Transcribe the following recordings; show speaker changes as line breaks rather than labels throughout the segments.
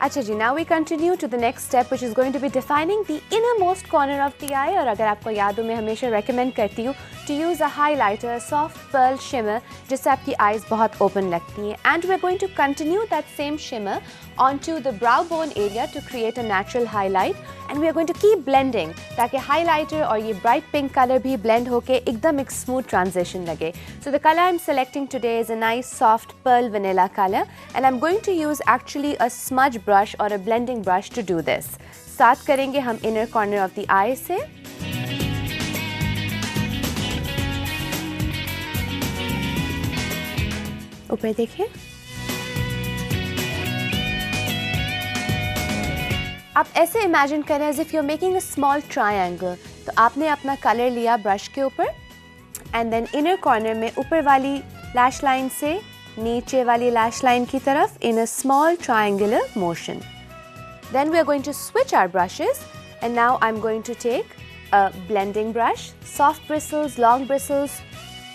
अच्छा जी, now we continue to the next step which is going to be defining the innermost corner of the eye. और अगर आपको याद हो मैं हमेशा recommend करती हूँ to use a highlighter, soft pearl shimmer जिससे आपकी eyes बहुत open लगती हैं. And we're going to continue that same shimmer onto the brow bone area to create a natural highlight. And we are going to keep blending ताकि highlighter और ये bright pink color भी blend होके एकदम एक smooth transition लगे. So the color I'm selecting today is a nice soft pearl vanilla color and I'm going to use actually a smudge brush or a blending brush to do this. Start करेंगे हम inner corner of the eye से. ऊपर देखिए. आप ऐसे imagine करें as if you're making a small triangle. तो आपने अपना कलर लिया ब्रश के ऊपर and then inner corner में ऊपर वाली lash line से नीचे वाली lash line की तरफ in a small triangular motion. Then we are going to switch our brushes and now I'm going to take a blending brush, soft bristles, long bristles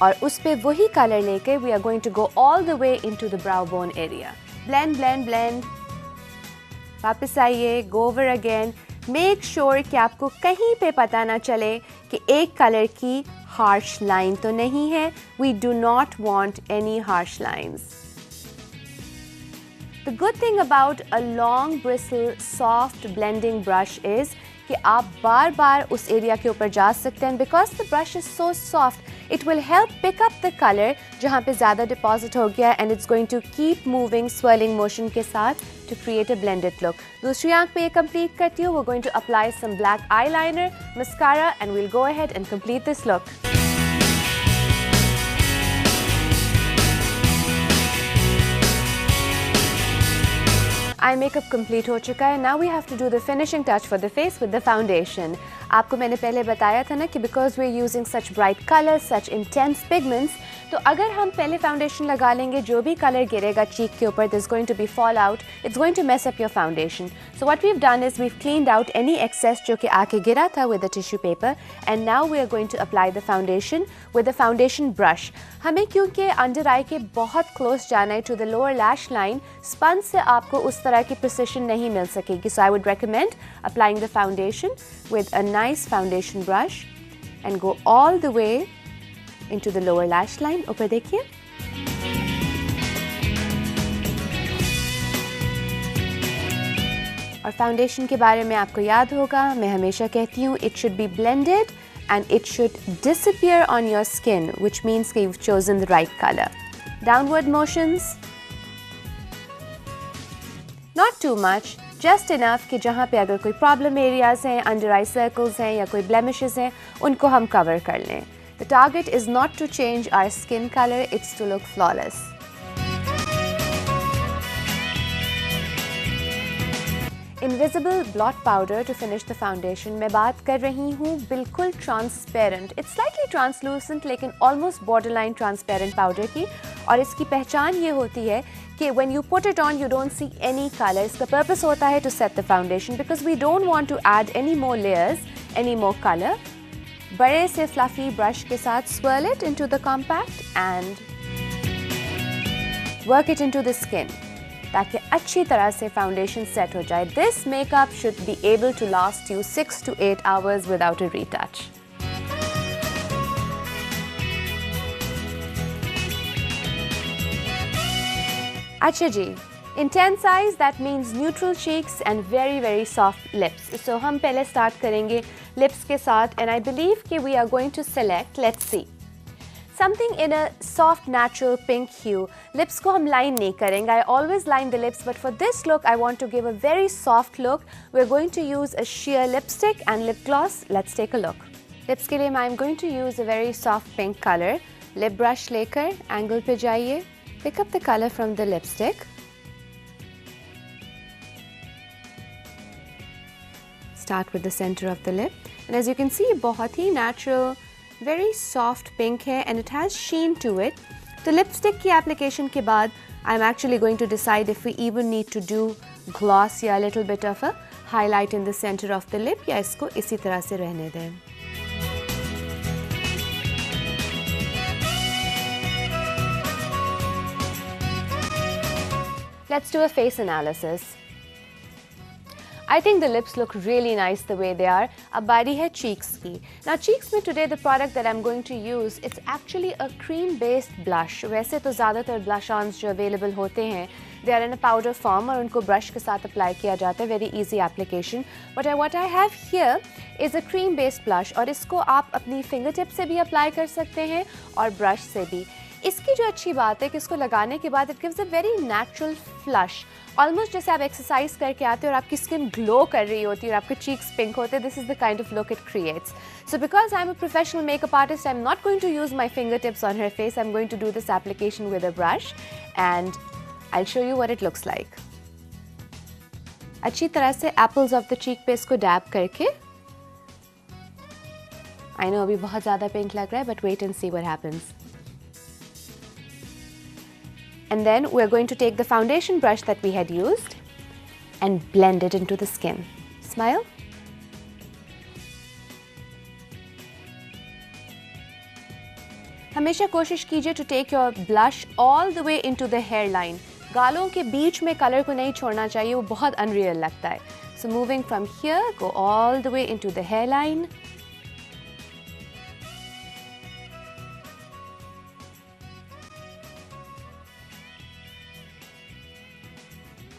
और उस पे वही color लेके we are going to go all the way into the brow bone area. Blend, blend, blend. वापस आइए, go over again. Make sure कि आपको कहीं पे पता ना चले कि एक कलर की harsh line तो नहीं है. We do not want any harsh lines. The good thing about a long bristle soft blending brush is कि आप बार-बार उस एरिया के ऊपर जा सकते हैं. Because the brush is so soft, it will help pick up the color जहाँ पे ज़्यादा deposit हो गया and it's going to keep moving swirling motion के साथ to create a blended look. दूसरी आँख पे ये complete करती हूँ. We're going to apply some black eyeliner, mascara and we'll go ahead and complete this look. Eye makeup complete हो चुका है. Now we have to do the finishing touch for the face with the foundation. आपको मैंने पहले बताया था ना कि because we're using such bright colors, such intense pigments, तो अगर हम पहले foundation लगा लेंगे जो भी color गिरेगा cheek के ऊपर, there's going to be fallout. It's going to mess up your foundation. So what we've done is we've cleaned out any excess जो कि आके गिरा था with the tissue paper, and now we are going to apply the foundation with the foundation brush. हमें क्योंकि under eye के बहुत close जाना है to the lower lash line, sponge से आपको उस तरह की precision नहीं मिल सकेगी. So I would recommend applying the foundation with a nice foundation brush and go all the way into the lower lash line. ऊपर देखिए. और foundation के बारे में आपको याद होगा, मैं हमेशा कहती हूँ it should be blended and it should disappear on your skin, which means that you've chosen the right color. Downward motions. Not too much, just enough कि जहाँ पे अगर कोई problem areas हैं, under eye circles हैं या कोई blemishes हैं, उनको हम cover कर लें. The target is not to change our skin color, it's to look flawless. Invisible blot powder to finish the foundation. मैं बात कर रही हूँ बिल्कुल transparent. It's slightly translucent लेकिन almost borderline transparent powder की. और इसकी पहचान ये होती है कि when you put it on, you don't see any color. इसका purpose होता है to set the foundation because we don't want to add any more layers, any more color. बड़े से fluffy brush के साथ swirl it into the compact and work it into the skin ताकि अच्छी तरह से foundation set हो जाए. This makeup should be able to last you 6 to 8 hours without a retouch. अच्छा जी, intense eyes, that means neutral cheeks and very very soft lips. So हम पहले start करेंगे lips के साथ and I believe कि we are going to select, let's see, something in a soft natural pink hue. Lips को हम line नहीं करेंगे. I always line the lips, but for this look I want to give a very soft look. We're going to use a sheer lipstick and lip gloss. Let's take a look. Lips के लिए I'm going to use a very soft pink color. Lip brush लेकर angle पे जाइए. Pick up the color from the lipstick. Start with the center of the lip. And as you can see, बहुत ही natural, very soft pink है and it has sheen to it. The lipstick की application के बाद, I'm actually going to decide if we even need to do gloss या a little bit of a highlight in the center of the lip या इसको इसी तरह से रहने दें. Let's do a face analysis. I think the lips look really nice the way they are. अब बारी है cheeks की. Now cheeks में today the product that I'm going to use, it's actually a cream based blush. वैसे तो ज़्यादातर blush ons जो available होते हैं, they are in a powder form और उनको brush के साथ apply किया जाता है. Very easy application. But what I have here is a cream based blush और इसको आप अपनी fingertip से भी apply कर सकते हैं और brush से भी. इसकी जो अच्छी बात है कि इसको लगाने के बाद it gives a very natural flush. Almost जैसे आप एक्सरसाइज करके आते हो और आपकी स्किन ग्लो कर रही होती है और आपके चीक्स पिंक होते हैं. This is the kind of look it creates. So because I'm a professional makeup artist, I'm not going to use my fingertips on her face. I'm going to do this application with a brush and I'll show you what it looks like. अच्छी तरह से apples of the cheek पे इसको dab करके. I know अभी बहुत ज़्यादा pink लग रहा है, but wait and see what happens. And then we're going to take the foundation brush that we had used and blend it into the skin. Smile. हमेशा कोशिश कीजिए to take your blush all the way into the hairline. गालों के बीच में colour को नहीं छोड़ना चाहिए, वो बहुत unreal लगता है. So moving from here, go all the way into the hairline.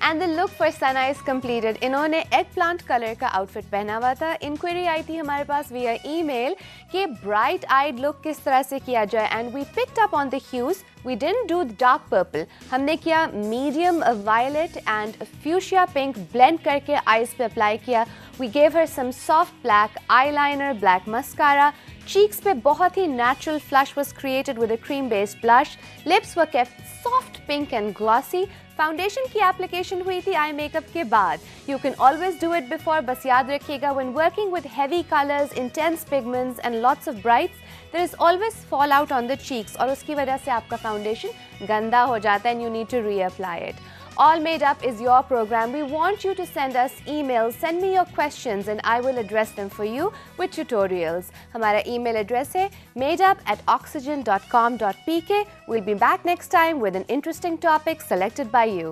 And the look for Sana is completed. इन्होंने eggplant color का outfit पहना हुआ था. Inquiry आई थी हमारे पास via email कि bright eyed look किस तरह से किया जाए. And we picked up on the hues. We didn't do the dark purple. हमने किया medium violet and fuchsia pink blend करके eyes पे apply किया. We gave her some soft black eyeliner, black mascara. Cheeks पे बहुत ही natural flush was created with a cream based blush. Lips were kept soft pink and glossy. Foundation की application हुई थी eye makeup के बाद. You can always do it before. बस याद रखिएगा when working with heavy colours, intense pigments and lots of brights, there is always fall out on the cheeks और उसकी वजह से आपका फाउंडेशन गंदा हो जाता है and you need to reapply it. All Made Up is your program. We want you to send us emails. Send me your questions and I will address them for you with tutorials. हमारा email address है madeup@oxygen.com.pk. We'll be back next time with an interesting topic selected by you.